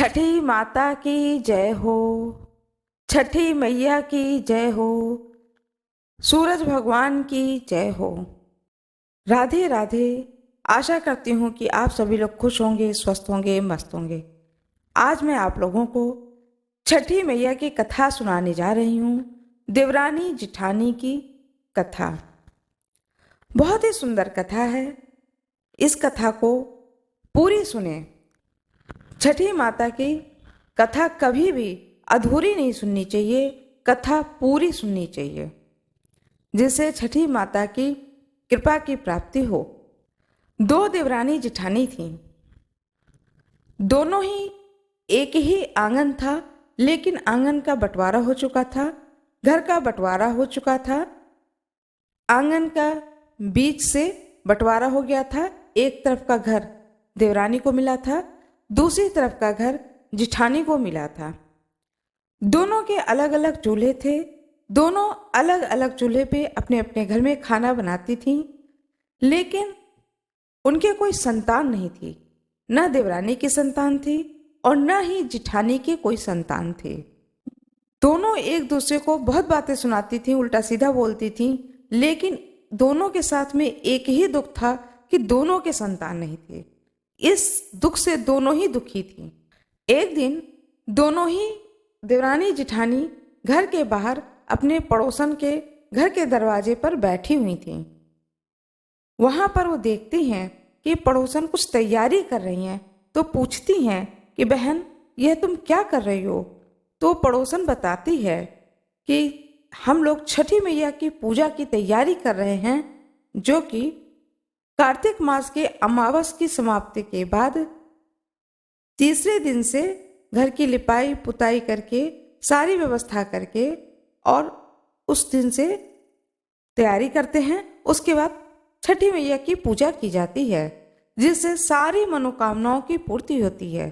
छठी माता की जय हो, छठी मैया की जय हो, सूरज भगवान की जय हो। राधे राधे। आशा करती हूँ कि आप सभी लोग खुश होंगे, स्वस्थ होंगे, मस्त होंगे। आज मैं आप लोगों को छठी मैया की कथा सुनाने जा रही हूँ, देवरानी जिठानी की कथा। बहुत ही सुंदर कथा है। इस कथा को पूरी सुने। छठी माता की कथा कभी भी अधूरी नहीं सुननी चाहिए, कथा पूरी सुननी चाहिए, जिससे छठी माता की कृपा की प्राप्ति हो। दो देवरानी जिठानी थीं। दोनों ही एक ही आंगन था, लेकिन आंगन का बंटवारा हो चुका था, घर का बंटवारा हो चुका था। आंगन का बीच से बंटवारा हो गया था। एक तरफ का घर देवरानी को मिला था, दूसरी तरफ का घर जिठानी को मिला था। दोनों के अलग अलग चूल्हे थे। दोनों अलग अलग चूल्हे पे अपने अपने घर में खाना बनाती थीं, लेकिन उनके कोई संतान नहीं थी। न देवरानी की संतान थी और न ही जिठानी की कोई संतान थी। दोनों एक दूसरे को बहुत बातें सुनाती थीं, उल्टा सीधा बोलती थीं, लेकिन दोनों के साथ में एक ही दुख था कि दोनों के संतान नहीं थे। इस दुख से दोनों ही दुखी थीं। एक दिन दोनों ही देवरानी जिठानी घर के बाहर अपने पड़ोसन के घर के दरवाजे पर बैठी हुई थीं। वहां पर वो देखती हैं कि पड़ोसन कुछ तैयारी कर रही हैं, तो पूछती हैं कि बहन, यह तुम क्या कर रही हो? तो पड़ोसन बताती है कि हम लोग छठी मैया की पूजा की तैयारी कर रहे हैं, जो कि कार्तिक मास के अमावस की समाप्ति के बाद तीसरे दिन से घर की लिपाई पुताई करके सारी व्यवस्था करके और उस दिन से तैयारी करते हैं। उसके बाद छठी मैया की पूजा की जाती है, जिससे सारी मनोकामनाओं की पूर्ति होती है।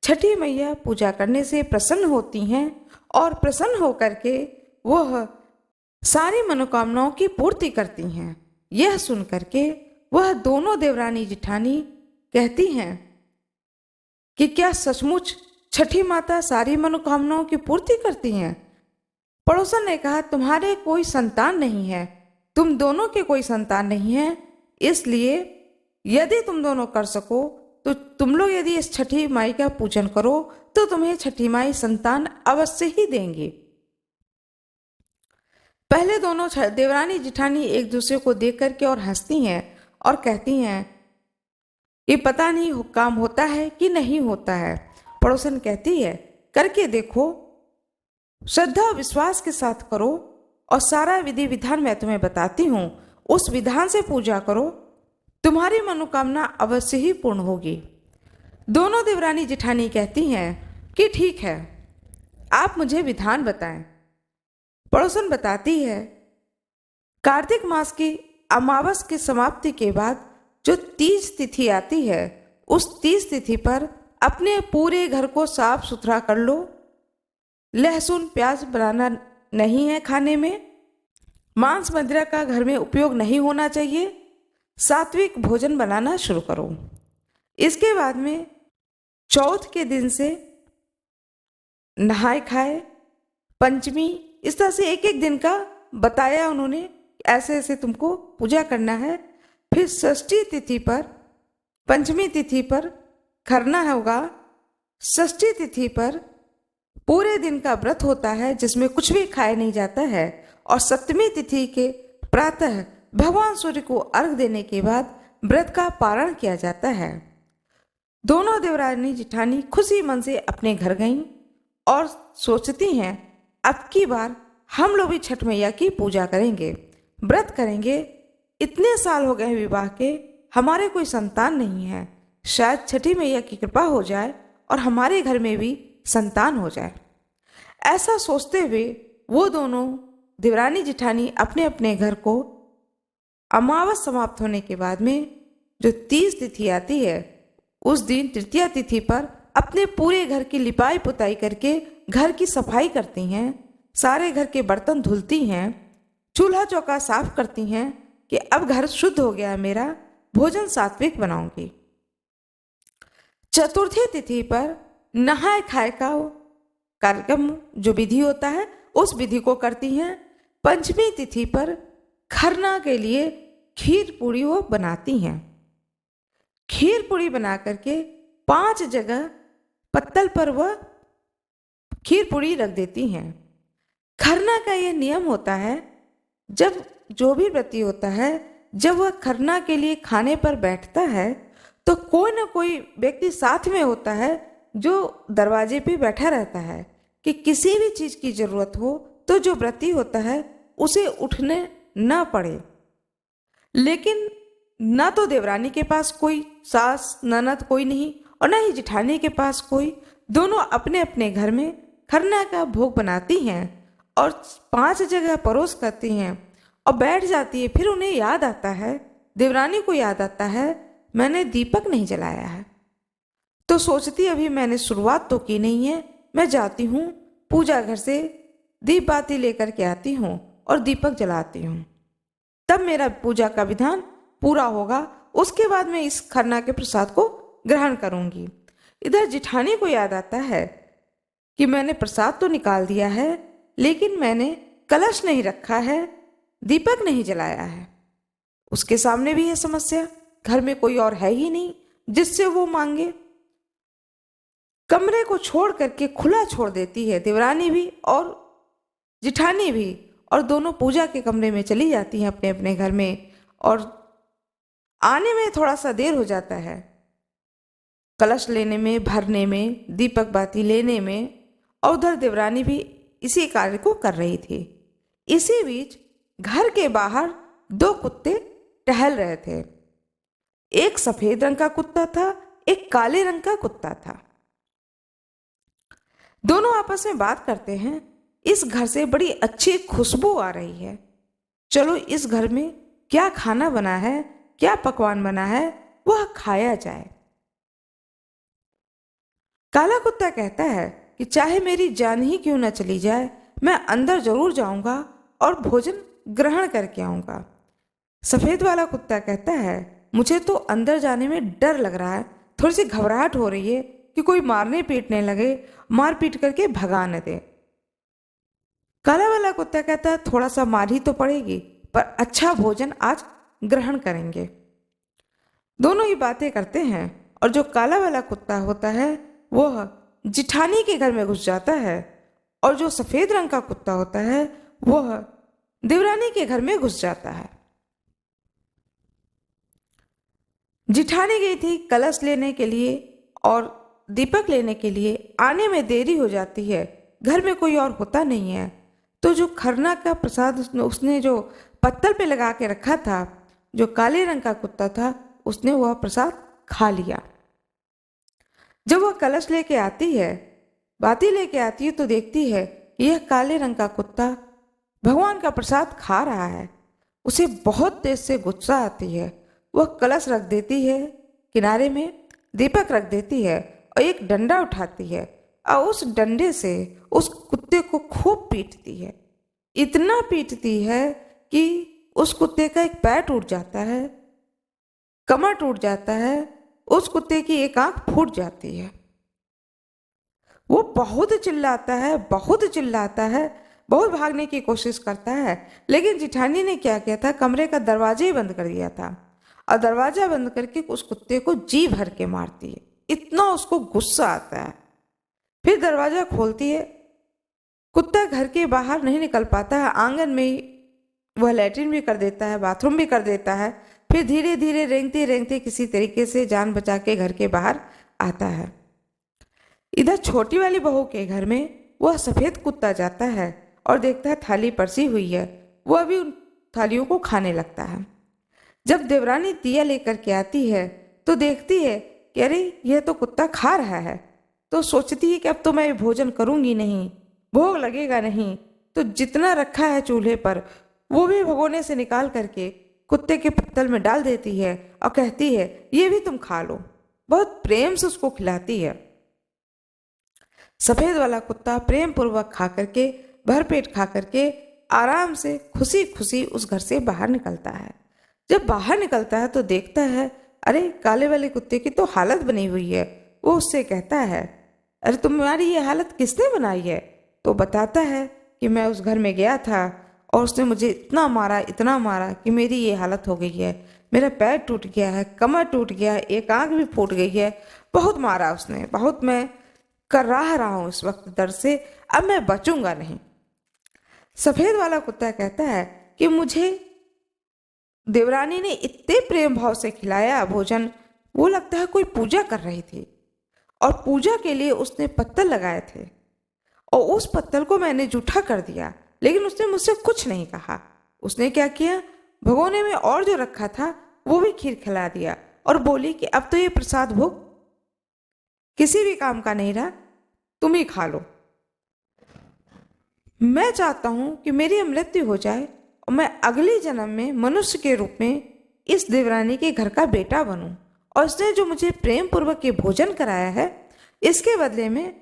छठी मैया पूजा करने से प्रसन्न होती हैं और प्रसन्न होकर के वह सारी मनोकामनाओं की पूर्ति करती हैं। यह सुन करके वह दोनों देवरानी जिठानी कहती हैं कि क्या सचमुच छठी माता सारी मनोकामनाओं की पूर्ति करती हैं? पड़ोसन ने कहा, तुम्हारे कोई संतान नहीं है, तुम दोनों के कोई संतान नहीं है, इसलिए यदि तुम दोनों कर सको तो तुम लोग यदि इस छठी माई का पूजन करो तो तुम्हें छठी माई संतान अवश्य ही देंगी। पहले दोनों देवरानी जिठानी एक दूसरे को देख करके और हंसती हैं और कहती हैं, ये पता नहीं काम होता है कि नहीं होता है। पड़ोसन कहती है, करके देखो, श्रद्धा विश्वास के साथ करो और सारा विधि विधान मैं तुम्हें बताती हूँ, उस विधान से पूजा करो, तुम्हारी मनोकामना अवश्य ही पूर्ण होगी। दोनों देवरानी जिठानी कहती हैं कि ठीक है, आप मुझे विधान बताएं। पड़ोसन बताती है, कार्तिक मास की अमावस की समाप्ति के बाद जो 30 तिथि आती है, उस 30 तिथि पर अपने पूरे घर को साफ सुथरा कर लो। लहसुन प्याज बनाना नहीं है खाने में, मांस मदिरा का घर में उपयोग नहीं होना चाहिए, सात्विक भोजन बनाना शुरू करो। इसके बाद में चौथ के दिन से नहाए खाए, पंचमी, इस तरह से एक एक दिन का बताया उन्होंने, ऐसे ऐसे तुमको पूजा करना है। फिर षष्ठी तिथि पर, पंचमी तिथि पर खरना होगा। षष्ठी तिथि पर पूरे दिन का व्रत होता है, जिसमें कुछ भी खाया नहीं जाता है। और सप्तमी तिथि के प्रातः भगवान सूर्य को अर्घ देने के बाद व्रत का पारण किया जाता है। दोनों देवरानी जिठानी खुशी मन से अपने घर गईं और सोचती हैं, अब की बार हम लोग भी छठ मैया की पूजा करेंगे, व्रत करेंगे। इतने साल हो गए विवाह के, हमारे कोई संतान नहीं है, शायद छठी मैया की कृपा हो जाए और हमारे घर में भी संतान हो जाए। ऐसा सोचते हुए वो दोनों देवरानी जिठानी अपने अपने घर को अमावस समाप्त होने के बाद में जो 30 तिथि आती है, उस दिन तृतीया तिथि पर अपने पूरे घर की लिपाई पुताई करके घर की सफाई करती हैं, सारे घर के बर्तन धुलती हैं, चूल्हा चौका साफ करती हैं कि अब घर शुद्ध हो गया मेरा, भोजन सात्विक बनाऊंगी। चतुर्थी तिथि पर नहाए खाए का कार्यक्रम जो विधि होता है उस विधि को करती हैं। पंचमी तिथि पर खरना के लिए खीर पूड़ी वो बनाती हैं। खीर पूड़ी बना करके 5 जगह पत्तल पर वह खीर पूड़ी रख देती हैं। खरना का यह नियम होता है, जब जो भी व्रती होता है जब वह खरना के लिए खाने पर बैठता है तो कोई ना कोई व्यक्ति साथ में होता है जो दरवाजे पे बैठा रहता है कि किसी भी चीज़ की ज़रूरत हो तो जो व्रती होता है उसे उठने ना पड़े। लेकिन ना तो देवरानी के पास कोई सास ननद कोई नहीं और ना ही जिठानी के पास कोई, दोनों अपने अपने घर में खरना का भोग बनाती हैं और 5 जगह परोस करती हैं और बैठ जाती है। फिर उन्हें याद आता है, देवरानी को याद आता है, मैंने दीपक नहीं जलाया है। तो सोचती अभी मैंने शुरुआत तो की नहीं है, मैं जाती हूँ पूजा घर से दीप बाती लेकर के आती हूँ और दीपक जलाती हूँ, तब मेरा पूजा का विधान पूरा होगा। उसके बाद मैं इस खरना के प्रसाद को ग्रहण करूँगी। इधर जिठानी को याद आता है कि मैंने प्रसाद तो निकाल दिया है लेकिन मैंने कलश नहीं रखा है, दीपक नहीं जलाया है। उसके सामने भी है समस्या, घर में कोई और है ही नहीं जिससे वो मांगे। कमरे को छोड़ करके खुला छोड़ देती है देवरानी भी और जिठानी भी, और दोनों पूजा के कमरे में चली जाती हैं अपने अपने घर में। और आने में थोड़ा सा देर हो जाता है, कलश लेने में, भरने में, दीपक बाती लेने में, और उधर देवरानी भी इसी कार्य को कर रही थी। इसी बीच घर के बाहर 2 कुत्ते टहल रहे थे। एक सफेद रंग का कुत्ता था, एक काले रंग का कुत्ता था। दोनों आपस में बात करते हैं, इस घर से बड़ी अच्छी खुशबू आ रही है, चलो इस घर में क्या खाना बना है, क्या पकवान बना है वह खाया जाए। काला कुत्ता कहता है कि चाहे मेरी जान ही क्यों न चली जाए, मैं अंदर जरूर जाऊंगा और भोजन ग्रहण करके आऊंगा। सफेद वाला कुत्ता कहता है मुझे तो अंदर जाने में डर लग रहा है, थोड़ी सी घबराहट हो रही है कि कोई मारने पीटने लगे, मार पीट करके भगा न दे। काला वाला कुत्ता कहता है थोड़ा सा मार ही तो पड़ेगी पर अच्छा भोजन आज ग्रहण करेंगे। दोनों ही बातें करते हैं और जो काला वाला कुत्ता होता है वह जिठानी के घर में घुस जाता है और जो सफेद रंग का कुत्ता होता है वह देवरानी के घर में घुस जाता है। जिठानी गई थी कलश लेने के लिए और दीपक लेने के लिए, आने में देरी हो जाती है, घर में कोई और होता नहीं है। तो जो खरना का प्रसाद उसने जो पत्तल पे लगा के रखा था, जो काले रंग का कुत्ता था उसने वह प्रसाद खा लिया। जब वह कलश लेके आती है, बाती लेके आती है तो देखती है कि यह काले रंग का कुत्ता भगवान का प्रसाद खा रहा है। उसे बहुत तेज से गुस्सा आती है, वह कलश रख देती है किनारे में, दीपक रख देती है और एक डंडा उठाती है और उस डंडे से उस कुत्ते को खूब पीटती है। इतना पीटती है कि उस कुत्ते का एक पैर टूट जाता है, कमर टूट जाता है, उस कुत्ते की एक आंख फूट जाती है। वो बहुत चिल्लाता है, बहुत चिल्लाता है, बहुत भागने की कोशिश करता है, लेकिन जिठानी ने क्या किया था, कमरे का दरवाजा ही बंद कर दिया था और दरवाजा बंद करके उस कुत्ते को जी भर के मारती है। इतना उसको गुस्सा आता है। फिर दरवाजा खोलती है, कुत्ता घर के बाहर नहीं निकल पाता है, आंगन में ही वह लैट्रिन भी कर देता है, बाथरूम भी कर देता है। फिर धीरे धीरे रेंगते रेंगते किसी तरीके से जान बचा के घर के बाहर आता है। इधर छोटी वाली बहू के घर में वह सफेद कुत्ता जाता है और देखता है थाली परसी हुई है, वह भी उन थालियों को खाने लगता है। जब देवरानी दिया लेकर के आती है तो देखती है कि अरे यह तो कुत्ता खा रहा है, तो सोचती है कि अब तो मैं भोजन करूंगी नहीं, भोग लगेगा नहीं, तो जितना रखा है चूल्हे पर वो भी भगोने से निकाल करके कुत्ते के पत्तल में डाल देती है और कहती है ये भी तुम खा लो। बहुत प्रेम से उसको खिलाती है। सफेद वाला कुत्ता प्रेम पूर्वक खा करके, भरपेट खा करके आराम से खुशी खुशी उस घर से बाहर निकलता है। जब बाहर निकलता है तो देखता है अरे काले वाले कुत्ते की तो हालत बनी हुई है। वो उससे कहता है अरे तुम्हारी ये हालत किसने बनाई है? तो बताता है कि मैं उस घर में गया था और उसने मुझे इतना मारा कि मेरी ये हालत हो गई है। मेरा पैर टूट गया है, कमर टूट गया है, एक आंख भी फूट गई है। बहुत मारा उसने, बहुत मैं रहा हूँ इस वक्त दर्द से। अब मैं बचूंगा नहीं। सफेद वाला कुत्ता कहता है कि मुझे देवरानी ने इतने प्रेम भाव से खिलाया भोजन, वो लगता है कोई पूजा कर रही थी और पूजा के लिए उसने पत्तल लगाए थे और उस पत्तल को मैंने जूठा कर दिया, लेकिन उसने मुझसे कुछ नहीं कहा। उसने क्या किया, भगोने में और जो रखा था वो भी खीर खिला दिया और बोली कि अब तो ये प्रसाद भोग किसी भी काम का नहीं रहा, तुम ही खा लो। मैं चाहता हूं कि मेरी मृत्यु हो जाए और मैं अगले जन्म में मनुष्य के रूप में इस देवरानी के घर का बेटा बनूं और इसने जो मुझे प्रेम पूर्वक ये भोजन कराया है, इसके बदले में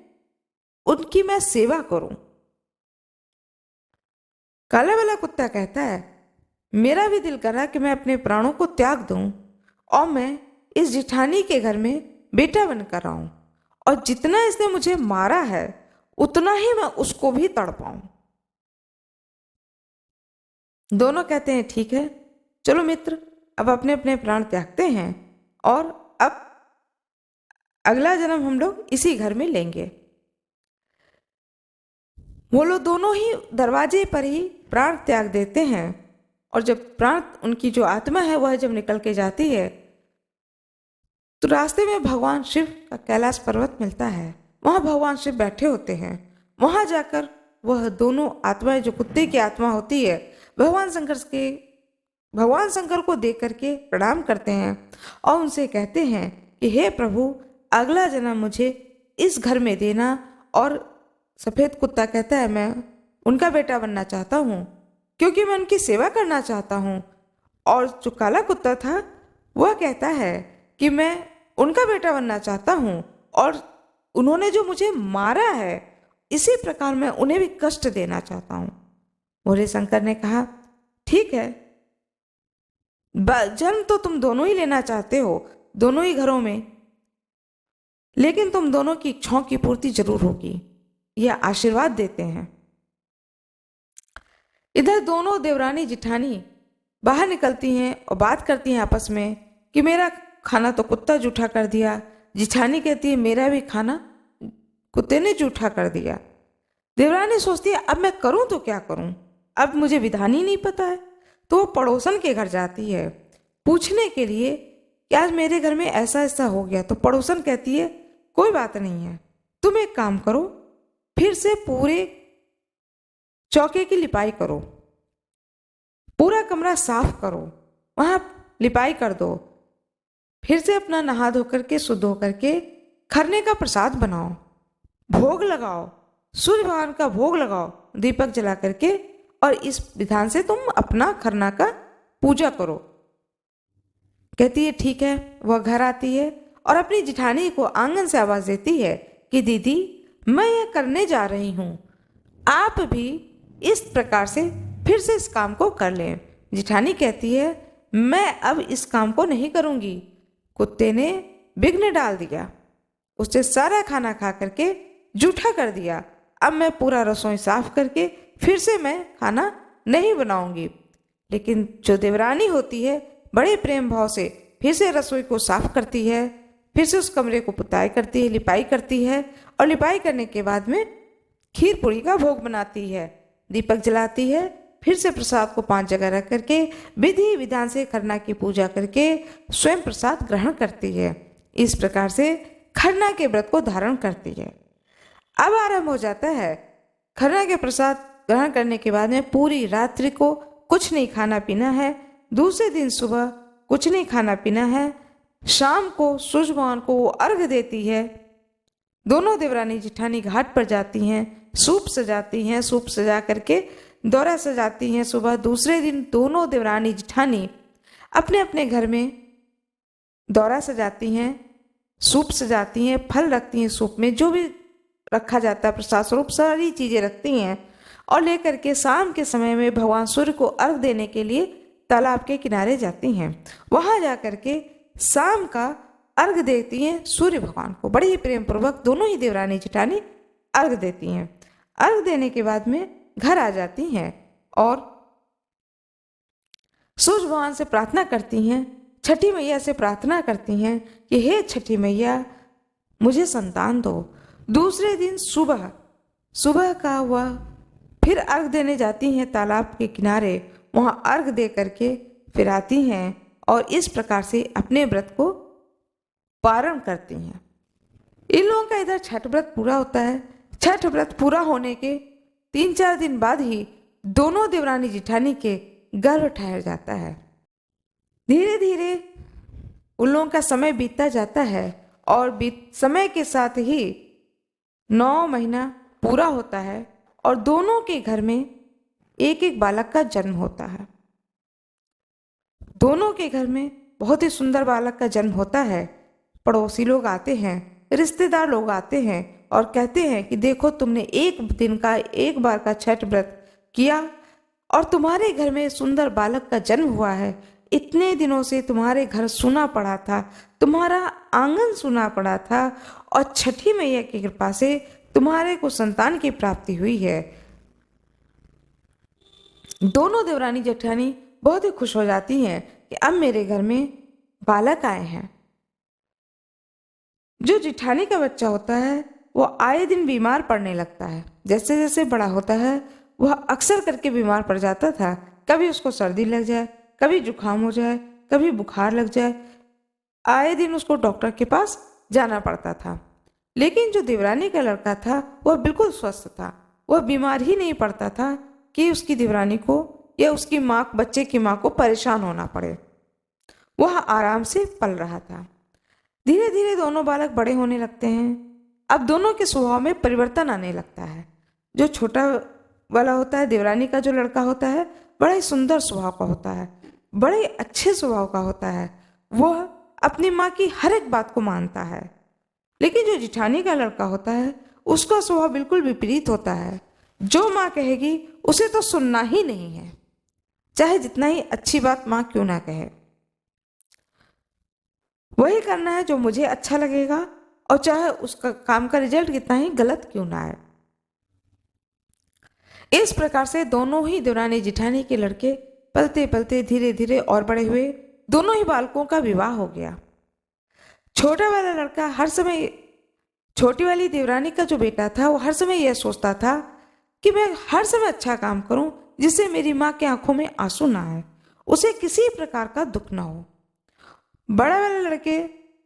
उनकी मैं सेवा करूं। काला वाला कुत्ता कहता है, मेरा भी दिल कर रहा कि मैं अपने प्राणों को त्याग दूं और मैं इस जिठानी के घर में बेटा बनकर आऊं और जितना इसने मुझे मारा है उतना ही मैं उसको भी तड़पाऊं। दोनों कहते हैं ठीक है, चलो मित्र, अब अपने अपने प्राण त्यागते हैं और अब अगला जन्म हम लोग इसी घर में लेंगे। वो लोग दोनों ही दरवाजे पर ही प्राण त्याग देते हैं और जब प्राण, उनकी जो आत्मा है वह जब निकल के जाती है तो रास्ते में भगवान शिव का कैलाश पर्वत मिलता है। वहां भगवान शिव बैठे होते हैं। वहां जाकर वह दोनों आत्माएं, जो कुत्ते की आत्मा होती है, भगवान शंकर को देख करके प्रणाम करते हैं और उनसे कहते हैं कि हे प्रभु, अगला जन्म मुझे इस घर में देना। और सफेद कुत्ता कहता है, मैं उनका बेटा बनना चाहता हूँ क्योंकि मैं उनकी सेवा करना चाहता हूँ। और जो काला कुत्ता था वह कहता है कि मैं उनका बेटा बनना चाहता हूँ और उन्होंने जो मुझे मारा है इसी प्रकार मैं उन्हें भी कष्ट देना चाहता हूँ। भोले शंकर ने कहा, ठीक है, जन्म तो तुम दोनों ही लेना चाहते हो, दोनों ही घरों में, लेकिन तुम दोनों की इच्छाओं की पूर्ति जरूर होगी, यह आशीर्वाद देते हैं। इधर दोनों देवरानी जिठानी बाहर निकलती हैं और बात करती हैं आपस में कि मेरा खाना तो कुत्ता जूठा कर दिया। जिठानी कहती है, मेरा भी खाना कुत्ते ने जूठा कर दिया। देवरानी सोचती है, अब मैं करूं तो क्या करूं, अब मुझे विधान ही नहीं पता है। तो वो पड़ोसन के घर जाती है पूछने के लिए कि आज मेरे घर में ऐसा ऐसा हो गया। तो पड़ोसन कहती है, कोई बात नहीं है, तुम एक काम करो, फिर से पूरे चौके की लिपाई करो, पूरा कमरा साफ करो, वहां लिपाई कर दो, फिर से अपना नहा धो करके शुद्ध होकर के खरने का प्रसाद बनाओ, भोग लगाओ, सूर्य भगवान का भोग लगाओ दीपक जला करके, और इस विधान से तुम अपना खरना का पूजा करो। कहती है ठीक है। वह घर आती है और अपनी जिठानी को आंगन से आवाज देती है कि दीदी, मैं यह करने जा रही हूं, आप भी इस प्रकार से फिर से इस काम को कर लें। जिठानी कहती है, मैं अब इस काम को नहीं करूंगी। कुत्ते ने विघ्न डाल दिया, उसने सारा खाना खा करके जूठा कर दिया। अब मैं पूरा रसोई साफ करके फिर से मैं खाना नहीं बनाऊंगी। लेकिन जो देवरानी होती है बड़े प्रेम भाव से फिर से रसोई को साफ करती है, फिर से उस कमरे को पुताई करती है, लिपाई करती है, और लिपाई करने के बाद में खीर पूरी का भोग बनाती है, दीपक जलाती है, फिर से प्रसाद को 5 जगह रख करके विधि विधान से खरना की पूजा करके स्वयं प्रसाद ग्रहण करती है। इस प्रकार से खरना के व्रत को धारण करती है। अब आरंभ हो जाता है। खरना के प्रसाद ग्रहण करने के बाद में पूरी रात्रि को कुछ नहीं खाना पीना है। दूसरे दिन सुबह कुछ नहीं खाना पीना है। शाम को सूर्य भगवान को वो अर्घ देती है। दोनों देवरानी जिठानी घाट पर जाती हैं, सूप सजाती हैं, सूप सजा करके दौरा सजाती हैं। सुबह दूसरे दिन दोनों देवरानी जिठानी अपने अपने घर में दौरा सजाती हैं, सूप सजाती हैं, फल रखती हैं, सूप में जो भी रखा जाता है प्रसाद स्वरूप सारी चीजें रखती हैं, और लेकर के शाम के समय में भगवान सूर्य को अर्घ देने के लिए तालाब के किनारे जाती हैं। वहां जाकर के शाम का अर्घ देती हैं सूर्य भगवान को। बड़े ही प्रेम पूर्वक दोनों ही देवरानी जेठानी अर्घ देती हैं। अर्घ देने के बाद में घर आ जाती हैं और सूर्य भगवान से प्रार्थना करती हैं, छठी मैया से प्रार्थना करती हैं कि हे छठी मैया मुझे संतान दो। दूसरे दिन सुबह का वह फिर अर्घ देने जाती हैं तालाब के किनारे। वहां अर्घ दे करके फिर आती हैं और इस प्रकार से अपने व्रत को पारण करती हैं। इन लोगों का इधर छठ व्रत पूरा होता है। छठ व्रत पूरा होने के 3-4 दिन बाद ही दोनों देवरानी जेठानी के गर्भ ठहर जाता है। धीरे धीरे उन लोगों का समय बीतता जाता है और समय के साथ ही 9 महीना पूरा होता है और दोनों के घर में एक एक बालक का जन्म होता है। दोनों के घर में बहुत ही सुंदर बालक का जन्म होता है। पड़ोसी लोग आते हैं, रिश्तेदार लोग आते हैं और कहते हैं कि देखो तुमने एक बार का छठ व्रत किया और तुम्हारे घर में सुंदर बालक का जन्म हुआ है। इतने दिनों से तुम्हारे घर सूना पड़ा था, तुम्हारा आंगन सूना पड़ा था और छठी मैया की कृपा से तुम्हारे को संतान की प्राप्ति हुई है। दोनों देवरानी जेठानी बहुत ही खुश हो जाती हैं कि अब मेरे घर में बालक आए हैं। जो जेठानी का बच्चा होता है वो आए दिन बीमार पड़ने लगता है। जैसे जैसे बड़ा होता है वह अक्सर करके बीमार पड़ जाता था। कभी उसको सर्दी लग जाए, कभी जुकाम हो जाए, कभी बुखार लग जाए। आए दिन उसको डॉक्टर के पास जाना पड़ता था। लेकिन जो देवरानी का लड़का था वह बिल्कुल स्वस्थ था। वह बीमार ही नहीं पड़ता था कि उसकी देवरानी को या उसकी माँ, बच्चे की माँ को परेशान होना पड़े। वह आराम से पल रहा था। धीरे धीरे दोनों बालक बड़े होने लगते हैं। अब दोनों के स्वभाव में परिवर्तन आने लगता है। जो छोटा वाला होता है, देवरानी का जो लड़का होता है, बड़ा ही सुंदर स्वभाव का होता है, बड़े अच्छे स्वभाव का होता है। वह अपनी माँ की हर एक बात को मानता है। लेकिन जो जेठानी का लड़का होता है उसका स्वभाव बिल्कुल विपरीत होता है। जो माँ कहेगी उसे तो सुनना ही नहीं है, चाहे जितना ही अच्छी बात माँ क्यों ना कहे। वही करना है जो मुझे अच्छा लगेगा और चाहे उसका काम का रिजल्ट कितना ही गलत क्यों ना आए। इस प्रकार से दोनों ही देवरानी जेठानी के लड़के पलते पलते धीरे धीरे और बड़े हुए। दोनों ही बालकों का विवाह हो गया। छोटा वाला लड़का हर समय, छोटी वाली देवरानी का जो बेटा था वो हर समय यह सोचता था कि मैं हर समय अच्छा काम करूं जिससे मेरी माँ की आंखों में आंसू ना आए, उसे किसी प्रकार का दुख ना हो। बड़ा वाला लड़के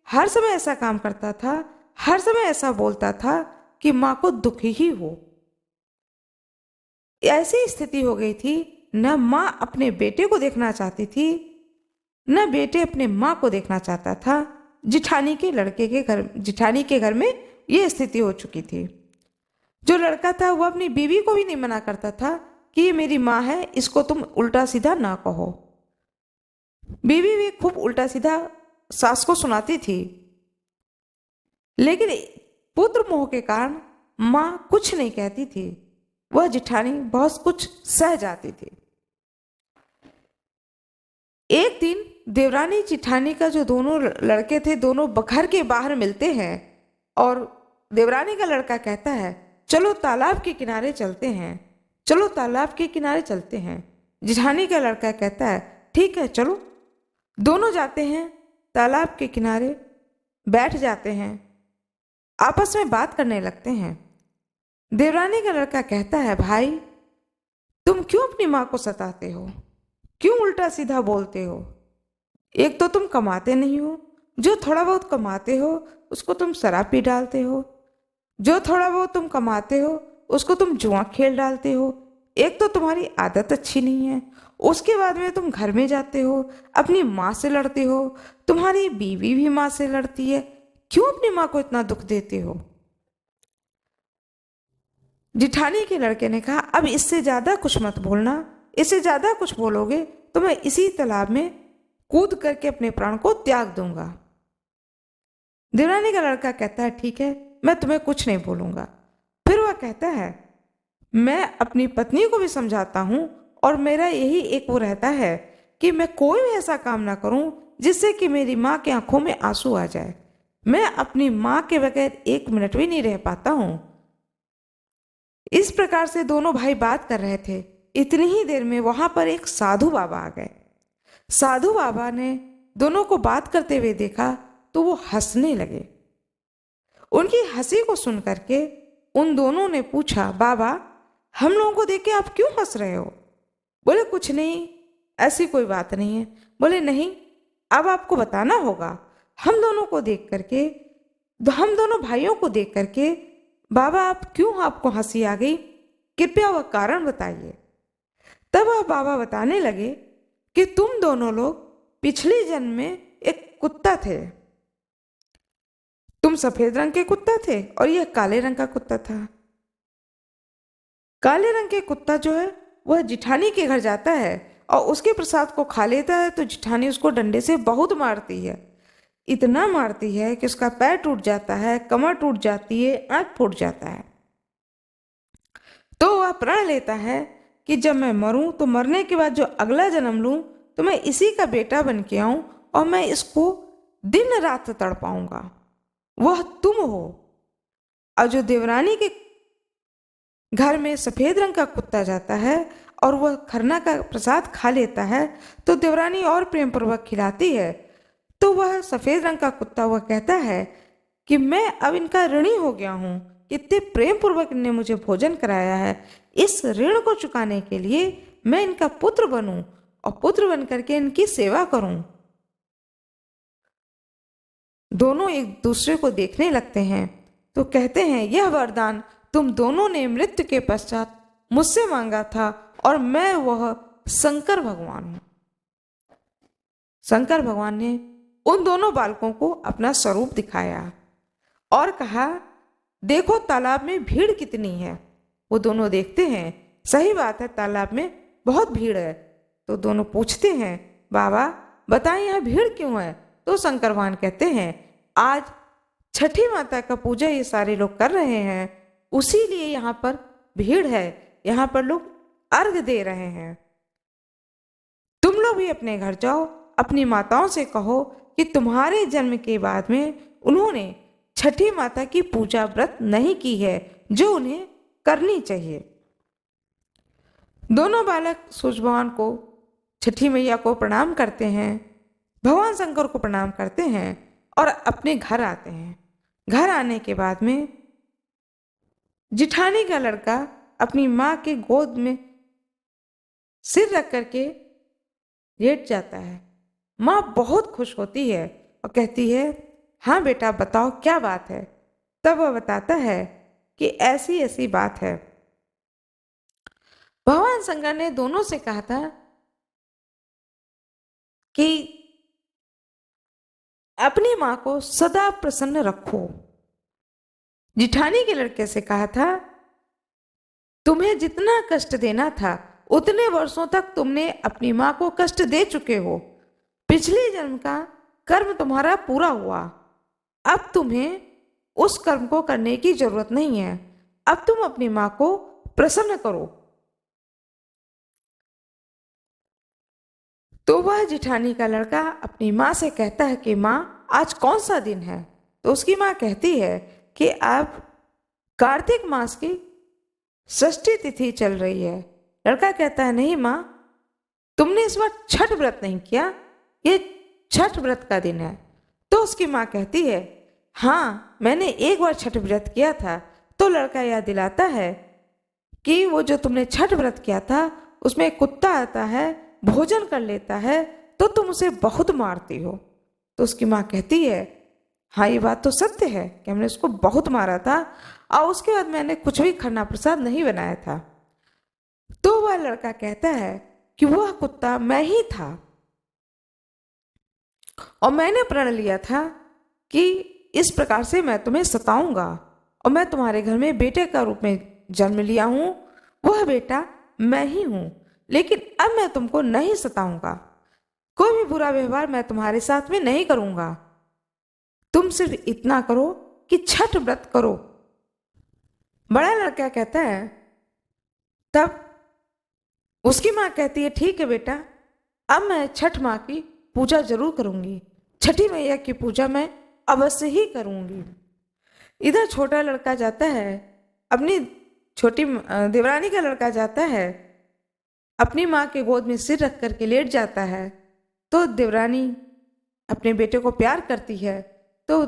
हर समय ऐसा काम करता था, हर समय ऐसा बोलता था कि माँ को दुख ही हो। ऐसी स्थिति हो गई थी, न माँ अपने बेटे को देखना चाहती थी, न बेटे अपने माँ को देखना चाहता था। जेठानी के घर में यह स्थिति हो चुकी थी। जो लड़का था वह अपनी बीवी को भी नहीं मना करता था कि ये मेरी माँ है, इसको तुम उल्टा सीधा ना कहो। बीवी भी खूब उल्टा सीधा सास को सुनाती थी, लेकिन पुत्र मोह के कारण माँ कुछ नहीं कहती थी। वह जेठानी बहुत कुछ सह जाती थी। एक दिन देवरानी जेठानी का जो दोनों लड़के थे, दोनों घर के बाहर मिलते हैं और देवरानी का लड़का कहता है चलो तालाब के किनारे चलते हैं, चलो तालाब के किनारे चलते हैं। जेठानी का लड़का कहता है ठीक है चलो। दोनों जाते हैं तालाब के किनारे, बैठ जाते हैं, आपस में बात करने लगते हैं। देवरानी का लड़का कहता है भाई तुम क्यों अपनी माँ को सताते हो, क्यों उल्टा सीधा बोलते हो? एक तो तुम कमाते नहीं हो, जो थोड़ा बहुत कमाते हो उसको तुम शराब पी डालते हो, जो थोड़ा बहुत तुम कमाते हो उसको तुम जुआ खेल डालते हो। एक तो तुम्हारी आदत अच्छी नहीं है, उसके बाद में तुम घर में जाते हो, अपनी माँ से लड़ते हो, तुम्हारी बीवी भी माँ से लड़ती है, क्यों अपनी माँ को इतना दुख देते हो? जेठानी के लड़के ने कहा अब इससे ज्यादा कुछ मत बोलना, इससे ज्यादा कुछ बोलोगे तो मैं इसी तालाब में कूद करके अपने प्राण को त्याग दूंगा। देवरानी का लड़का कहता है ठीक है मैं तुम्हें कुछ नहीं बोलूंगा। फिर वह कहता है मैं अपनी पत्नी को भी समझाता हूं और मेरा यही एक वो रहता है कि मैं कोई भी ऐसा काम ना करूं जिससे कि मेरी माँ की आंखों में आंसू आ जाए। मैं अपनी माँ के बगैर 1 मिनट भी नहीं रह पाता हूँ। इस प्रकार से दोनों भाई बात कर रहे थे। इतनी ही देर में वहां पर एक साधु बाबा आ गए। साधु बाबा ने दोनों को बात करते हुए देखा तो वो हंसने लगे। उनकी हंसी को सुन करके उन दोनों ने पूछा, बाबा हम लोगों को देख के आप क्यों हंस रहे हो? बोले कुछ नहीं, ऐसी कोई बात नहीं है। बोले नहीं, अब आपको बताना होगा। हम दोनों को देख करके, हम दोनों भाइयों को देख करके बाबा आप क्यों, आपको हंसी आ गई? कृपया वह कारण बताइए। तब वह बाबा बताने लगे कि तुम दोनों लोग पिछले जन्म में एक कुत्ता थे। तुम सफेद रंग के कुत्ता थे और यह काले रंग का कुत्ता था। काले रंग के कुत्ता जो है वह जिठानी के घर जाता है और उसके प्रसाद को खा लेता है तो जिठानी उसको डंडे से बहुत मारती है। इतना मारती है कि उसका पैर टूट जाता है, कमर टूट जाती है, आंख फूट जाता है। तो वह प्रण लेता है कि जब मैं मरूं तो मरने के बाद जो अगला जन्म लूं तो मैं इसी का बेटा बन के आऊं और मैं इसको दिन रात तड़पाऊंगा। वह तुम हो। और जो देवरानी के घर में सफेद रंग का कुत्ता जाता है और वह खरना का प्रसाद खा लेता है तो देवरानी और प्रेम पूर्वक खिलाती है। तो वह सफेद रंग का कुत्ता वह कहता है कि मैं अब इनका ऋणी हो गया हूँ, इतने प्रेम पूर्वक इन्हें मुझे भोजन कराया है, इस ऋण को चुकाने के लिए मैं इनका पुत्र बनूं और पुत्र बन करके इनकी सेवा करूं। दोनों एक दूसरे को देखने लगते हैं तो कहते हैं, यह वरदान तुम दोनों ने मृत्यु के पश्चात मुझसे मांगा था और मैं वह शंकर भगवान हूं। शंकर भगवान ने उन दोनों बालकों को अपना स्वरूप दिखाया और कहा, देखो तालाब में भीड़ कितनी है। वो दोनों देखते हैं, सही बात है, तालाब में बहुत भीड़ है। तो दोनों पूछते हैं, बाबा बताएं यहाँ भीड़ क्यों है? तो शंकर भगवान कहते हैं, आज छठी माता का पूजा ये सारे लोग कर रहे हैं, उसी लिए यहाँ पर भीड़ है, यहाँ पर लोग अर्घ दे रहे हैं। तुम लोग भी अपने घर जाओ, अपनी माताओं से कहो कि तुम्हारे जन्म के बाद में उन्होंने छठी माता की पूजा व्रत नहीं की है, जो उन्हें करनी चाहिए। दोनों बालक सूर्य भगवान को, छठी मैया को प्रणाम करते हैं, भगवान शंकर को प्रणाम करते हैं और अपने घर आते हैं। घर आने के बाद में जिठानी का लड़का अपनी माँ के गोद में सिर रख करके लेट जाता है। माँ बहुत खुश होती है और कहती है, हाँ बेटा बताओ क्या बात है। तब वह बताता है कि ऐसी ऐसी बात है। भगवान शंकर ने दोनों से कहा था कि अपनी माँ को सदा प्रसन्न रखो। जिठानी के लड़के से कहा था, तुम्हें जितना कष्ट देना था उतने वर्षों तक तुमने अपनी माँ को कष्ट दे चुके हो। पिछले जन्म का कर्म तुम्हारा पूरा हुआ, अब तुम्हें उस कर्म को करने की जरूरत नहीं है। अब तुम अपनी माँ को प्रसन्न करो। तो वह जिठानी का लड़का अपनी माँ से कहता है कि माँ आज कौन सा दिन है? तो उसकी माँ कहती है कि अब कार्तिक मास की षष्ठी तिथि चल रही है। लड़का कहता है, नहीं माँ, तुमने इस बार छठ व्रत नहीं किया, ये छठ व्रत का दिन है। तो उसकी माँ कहती है, हाँ मैंने एक बार छठ व्रत किया था। तो लड़का याद दिलाता है कि वो जो तुमने छठ व्रत किया था उसमें एक कुत्ता आता है, भोजन कर लेता है, तो तुम उसे बहुत मारती हो। तो उसकी माँ कहती है, हाँ ये बात तो सत्य है कि हमने उसको बहुत मारा था और उसके बाद मैंने कुछ भी खरना प्रसाद नहीं बनाया था। तो वह लड़का कहता है कि वह कुत्ता मैं ही था और मैंने प्रण लिया था कि इस प्रकार से मैं तुम्हें सताऊंगा और मैं तुम्हारे घर में बेटे का रूप में जन्म लिया हूं, वह बेटा मैं ही हूं, लेकिन अब मैं तुमको नहीं सताऊंगा, कोई भी बुरा व्यवहार मैं तुम्हारे साथ में नहीं करूंगा। तुम सिर्फ इतना करो कि छठ व्रत करो। बड़ा लड़का कहता है, तब उसकी माँ कहती है, ठीक है बेटा, अब मैं छठ माँ की पूजा जरूर करूंगी, छठी मैया की पूजा मैं अवश्य ही करूंगी। इधर छोटा लड़का जाता है, अपनी छोटी देवरानी का लड़का जाता है, अपनी माँ के गोद में सिर रख करके लेट जाता है। तो देवरानी अपने बेटे को प्यार करती है, तो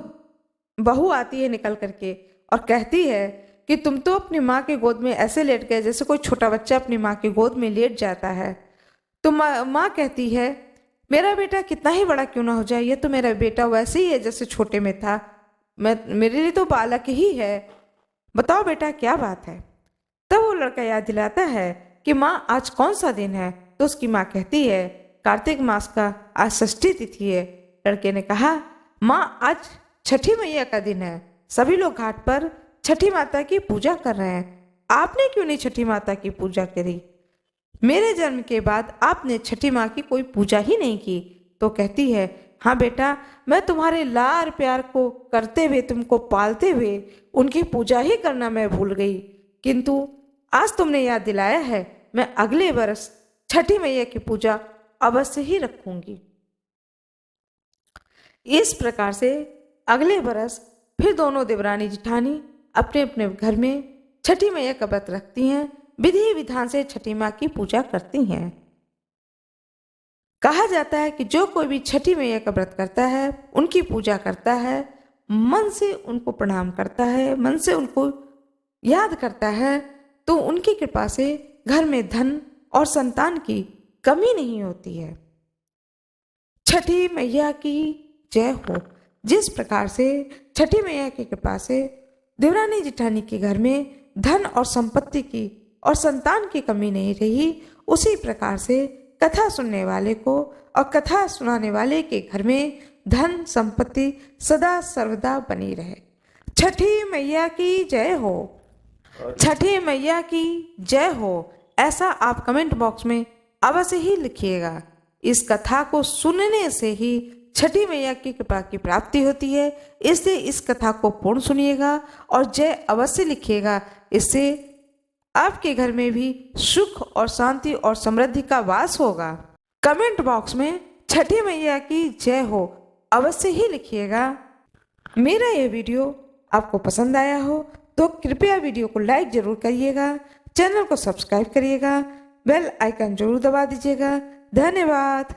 बहू आती है निकल करके और कहती है कि तुम तो अपनी माँ के गोद में ऐसे लेट गए जैसे कोई छोटा बच्चा अपनी माँ के गोद में लेट जाता है। तो माँ कहती है, मेरा बेटा कितना ही बड़ा क्यों ना हो जाए, ये तो मेरा बेटा वैसे ही है जैसे छोटे में था, मेरे लिए तो बालक ही है, बताओ बेटा क्या बात है। तब वो लड़का याद दिलाता है कि माँ आज कौन सा दिन है। तो उसकी माँ कहती है, कार्तिक मास का आज षष्ठी तिथि है। लड़के ने कहा, माँ आज छठी मैया का दिन है, सभी लोग घाट पर छठी माता की पूजा कर रहे हैं, आपने क्यों नहीं छठी माता की पूजा करी? मेरे जन्म के बाद आपने छठी माँ की कोई पूजा ही नहीं की। तो कहती है, हाँ बेटा, मैं तुम्हारे लार प्यार को करते हुए, तुमको पालते हुए उनकी पूजा ही करना मैं भूल गई, किंतु आज तुमने याद दिलाया है, मैं अगले वर्ष छठी मैया की पूजा अवश्य ही रखूंगी। इस प्रकार से अगले बरस फिर दोनों देवरानी जिठानी अपने अपने घर में छठी मैया का व्रत रखती हैं, विधि विधान से छठी माँ की पूजा करती हैं। कहा जाता है कि जो कोई भी छठी मैया का व्रत करता है, उनकी पूजा करता है, मन से उनको प्रणाम करता है, मन से उनको याद करता है, तो उनकी कृपा से घर में धन और संतान की कमी नहीं होती है। छठी मैया की जय हो। जिस प्रकार से छठी मैया की कृपा से देवरानी जिठानी के घर में धन और संपत्ति की और संतान की कमी नहीं रही, उसी प्रकार से कथा सुनने वाले को और कथा सुनाने वाले के घर में धन संपत्ति सदा सर्वदा बनी रहे। छठी मैया की जय हो। छठी मैया की जय हो, ऐसा आप कमेंट बॉक्स में अवश्य ही लिखिएगा। इस कथा को सुनने से ही छठी मैया की कृपा की प्राप्ति होती है, इसलिए इस कथा को पूर्ण सुनिएगा और जय अवश्य लिखिएगा। इससे आपके घर में भी सुख और शांति और समृद्धि का वास होगा। कमेंट बॉक्स में छठी मैया की जय हो अवश्य ही लिखिएगा। मेरा ये वीडियो आपको पसंद आया हो तो कृपया वीडियो को लाइक जरूर करिएगा, चैनल को सब्सक्राइब करिएगा, बेल आइकन जरूर दबा दीजिएगा। धन्यवाद।